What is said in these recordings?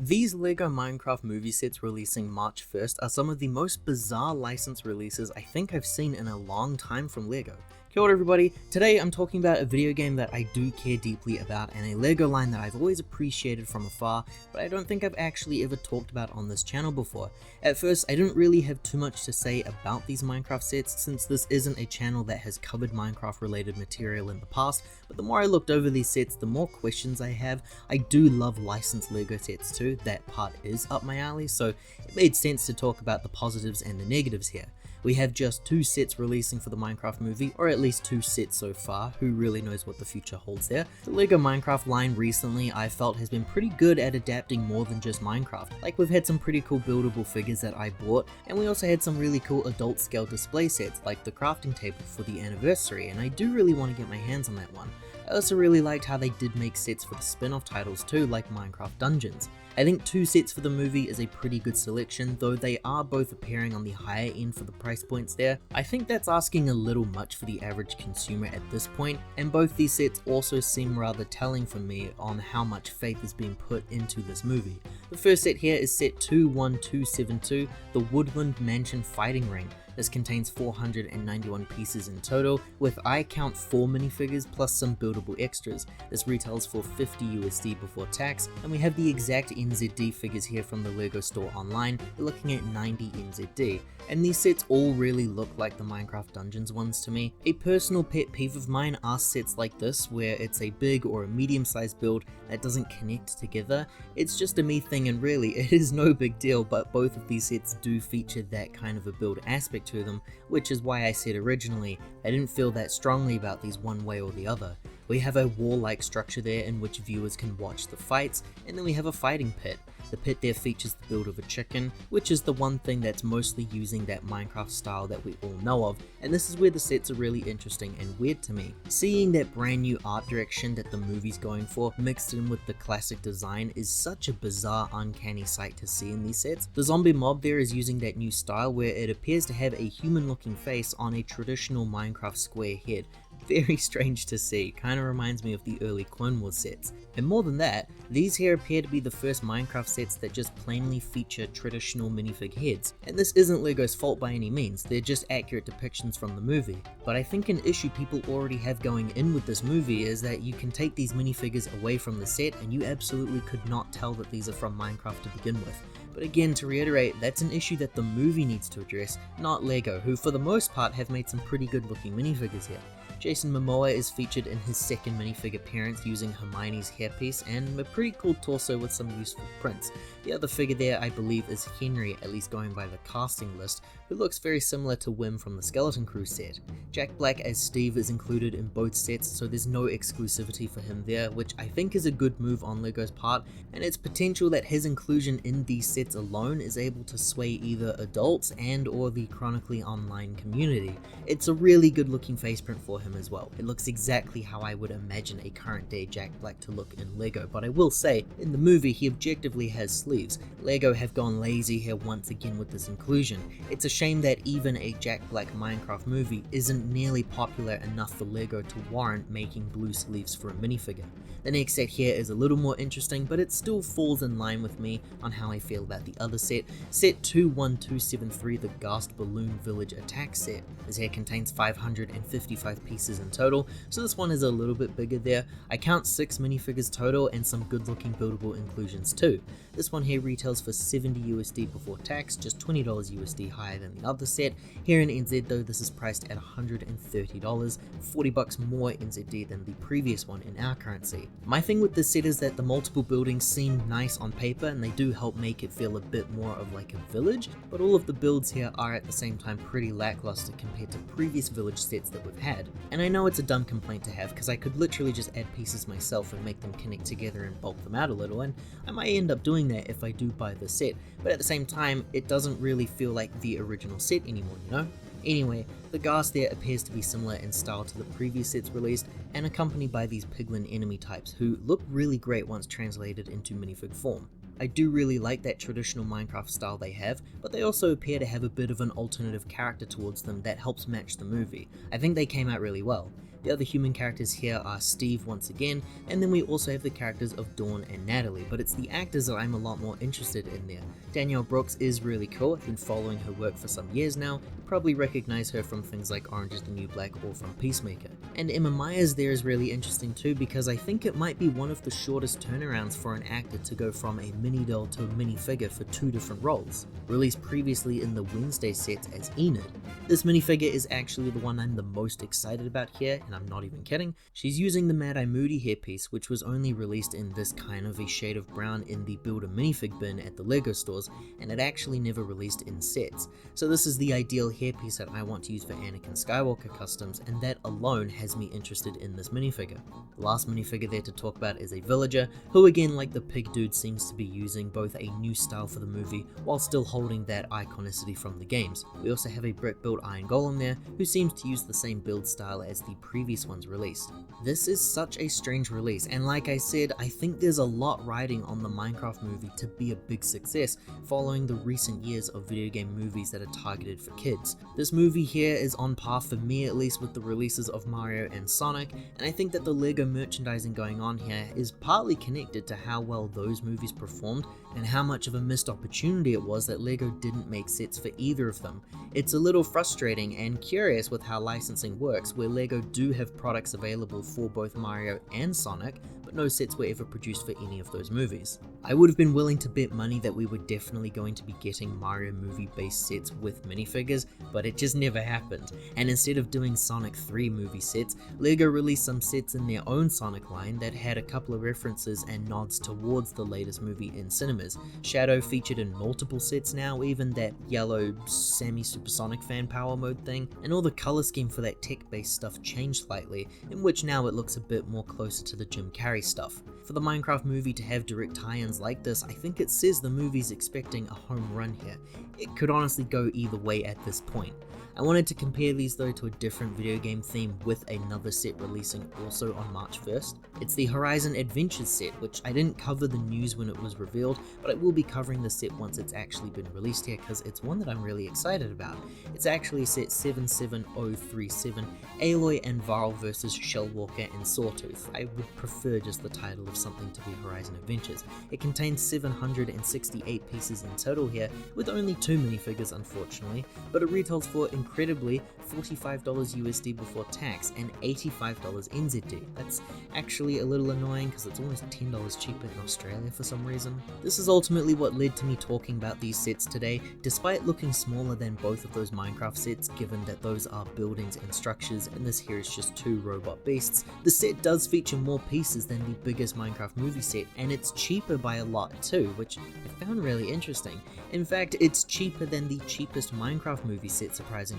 These LEGO Minecraft movie sets releasing March 1st are some of the most bizarre license releases I think I've seen in a long time from LEGO. Kia ora everybody, today I'm talking about a video game that I do care deeply about and a LEGO line that I've always appreciated from afar, but I don't think I've actually ever talked about on this channel before. At first, I didn't really have too much to say about these Minecraft sets since this isn't a channel that has covered Minecraft related material in the past, but the more I looked over these sets, the more questions I have. I do love licensed LEGO sets too, that part is up my alley, so it made sense to talk about the positives and the negatives here. We have just 2 sets releasing for the Minecraft movie, or at least 2 sets so far, who really knows what the future holds there. The LEGO Minecraft line recently I felt has been pretty good at adapting more than just Minecraft. Like we've had some pretty cool buildable figures that I bought, and we also had some really cool adult scale display sets like the crafting table for the anniversary, and I do really want to get my hands on that one. I also really liked how they did make sets for the spin-off titles too, like Minecraft Dungeons. I think 2 sets for the movie is a pretty good selection, though they are both appearing on the higher end for the price points there. I think that's asking a little much for the average consumer at this point, and both these sets also seem rather telling for me on how much faith is being put into this movie. The first set here is set 21272, the Woodland Mansion Fighting Ring. This contains 491 pieces in total, with I count 4 minifigures plus some buildable extras. This retails for 50 USD before tax, and we have the exact NZD figures here from the LEGO store online. We're looking at 90 NZD, and these sets all really look like the Minecraft Dungeons ones to me. A personal pet peeve of mine are sets like this, where it's a big or a medium-sized build that doesn't connect together. It's just a me thing, and really, it is no big deal, but both of these sets do feature that kind of a build aspect to them, which is why I said originally I didn't feel that strongly about these one way or the other. We have a wall-like structure there in which viewers can watch the fights, and then we have a fighting pit. The pit there features the build of a chicken, which is the one thing that's mostly using that Minecraft style that we all know of, and this is where the sets are really interesting and weird to me. Seeing that brand new art direction that the movie's going for mixed in with the classic design is such a bizarre, uncanny sight to see in these sets. The zombie mob there is using that new style where it appears to have a human looking face on a traditional Minecraft square head. Very strange to see, kinda reminds me of the early Clone Wars sets. And more than that, these here appear to be the first Minecraft sets that just plainly feature traditional minifig heads. And this isn't LEGO's fault by any means, they're just accurate depictions from the movie. But I think an issue people already have going in with this movie is that you can take these minifigures away from the set and you absolutely could not tell that these are from Minecraft to begin with. But again, to reiterate, that's an issue that the movie needs to address, not LEGO, who for the most part have made some pretty good looking minifigures here. Jason Momoa is featured in his second minifig appearance using Hermione's hairpiece and a pretty cool torso with some useful prints. The other figure there I believe is Henry, at least going by the casting list, who looks very similar to Wim from the Skeleton Crew set. Jack Black as Steve is included in both sets, so there's no exclusivity for him there, which I think is a good move on LEGO's part, and it's potential that his inclusion in these sets alone is able to sway either adults and or the chronically online community. It's a really good looking face print for him as well. It looks exactly how I would imagine a current day Jack Black to look in LEGO, but I will say, in the movie he objectively has sleeves. LEGO have gone lazy here once again with this inclusion. It's a shame that even a Jack Black Minecraft movie isn't nearly popular enough for LEGO to warrant making blue sleeves for a minifigure. The next set here is a little more interesting, but it still falls in line with me on how I feel about the other set. Set 21273, the Ghast Balloon Village Attack set. This here contains 555 pieces in total, so this one is a little bit bigger there. I count 6 minifigures total and some good looking buildable inclusions too. This one here retails for 70 USD before tax, just $20 USD higher than the other set. Here in NZ though, this is priced at $130, 40 bucks more NZD than the previous one in our currency. My thing with this set is that the multiple buildings seem nice on paper and they do help make it feel a bit more of like a village, but all of the builds here are at the same time pretty lackluster compared to previous village sets that we've had. And I know it's a dumb complaint to have because I could literally just add pieces myself and make them connect together and bulk them out a little, and I might end up doing that if I do buy the set, but at the same time it doesn't really feel like the original set anymore, you know? Anyway, the Ghast there appears to be similar in style to the previous sets released and accompanied by these piglin enemy types who look really great once translated into minifig form. I do really like that traditional Minecraft style they have, but they also appear to have a bit of an alternative character towards them that helps match the movie. I think they came out really well. The other human characters here are Steve once again, and then we also have the characters of Dawn and Natalie, but it's the actors that I'm a lot more interested in there. Danielle Brooks is really cool. I've been following her work for some years now. You probably recognize her from things like Orange is the New Black or from Peacemaker. And Emma Myers there is really interesting too, because I think it might be one of the shortest turnarounds for an actor to go from a mini doll to a minifigure for 2 different roles. Released previously in the Wednesday sets as Enid, this minifigure is actually the one I'm the most excited about here, and I'm not even kidding. She's using the Mad Eye Moody hairpiece, which was only released in this kind of a shade of brown in the Build a Minifig bin at the LEGO stores, and it actually never released in sets. So this is the ideal hairpiece that I want to use for Anakin Skywalker customs, and that alone has me interested in this minifigure. The last minifigure there to talk about is a villager, who again, like the pig dude, seems to be using both a new style for the movie while still holding that iconicity from the games. We also have a brick built Iron Golem there, who seems to use the same build style as the previous ones released. This is such a strange release, and like I said, I think there's a lot riding on the Minecraft movie to be a big success, following the recent years of video game movies that are targeted for kids. This movie here is on par for me, at least, with the releases of Mario and Sonic, and I think that the LEGO merchandising going on here is partly connected to how well those movies performed and how much of a missed opportunity it was that LEGO didn't make sets for either of them. It's a little frustrating and curious with how licensing works, where LEGO do have products available for both Mario and Sonic, but no sets were ever produced for any of those movies. I would have been willing to bet money that we were definitely going to be getting Mario movie based sets with minifigures, but it just never happened. And instead of doing Sonic 3 movie sets, LEGO released some sets in their own Sonic line that had a couple of references and nods towards the latest movie in cinemas. Shadow featured in multiple sets now, even that yellow semi-supersonic fan power mode thing, and all the color scheme for that tech-based stuff changed slightly, in which now it looks a bit more closer to the Jim Carrey stuff. For the Minecraft movie to have direct tie-ins like this, I think it says the movie's expecting a home run here. It could honestly go either way at this point. I wanted to compare these though to a different video game theme with another set releasing also on March 1st. It's the Horizon Adventures set, which I didn't cover the news when it was revealed, but I will be covering the set once it's actually been released here because it's one that I'm really excited about. It's actually set 77037, Aloy and Varl versus Shellwalker and Sawtooth. I would prefer just the title of something to be Horizon Adventures. It contains 768 pieces in total here, with only 2 minifigures unfortunately, but it retails for incredibly $45 USD before tax and $85 NZD. That's actually a little annoying because it's almost $10 cheaper in Australia for some reason. This is ultimately what led to me talking about these sets today, despite looking smaller than both of those Minecraft sets, given that those are buildings and structures and this here is just 2 robot beasts. The set does feature more pieces than the biggest Minecraft movie set, and it's cheaper by a lot too, which I found really interesting. In fact, it's cheaper than the cheapest Minecraft movie set, surprisingly.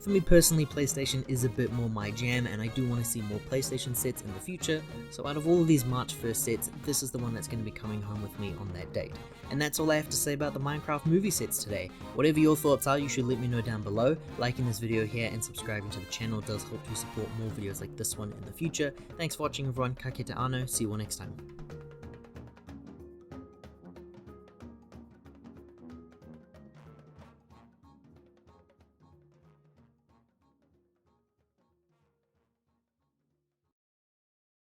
For me personally, PlayStation is a bit more my jam, and I do want to see more PlayStation sets in the future, so out of all of these March 1st sets, this is the one that's going to be coming home with me on that date. And that's all I have to say about the Minecraft movie sets today. Whatever your thoughts are, you should let me know down below. Liking this video here and subscribing to the channel does help to support more videos like this one in the future. Thanks for watching everyone, ka kite anō, see you all next time.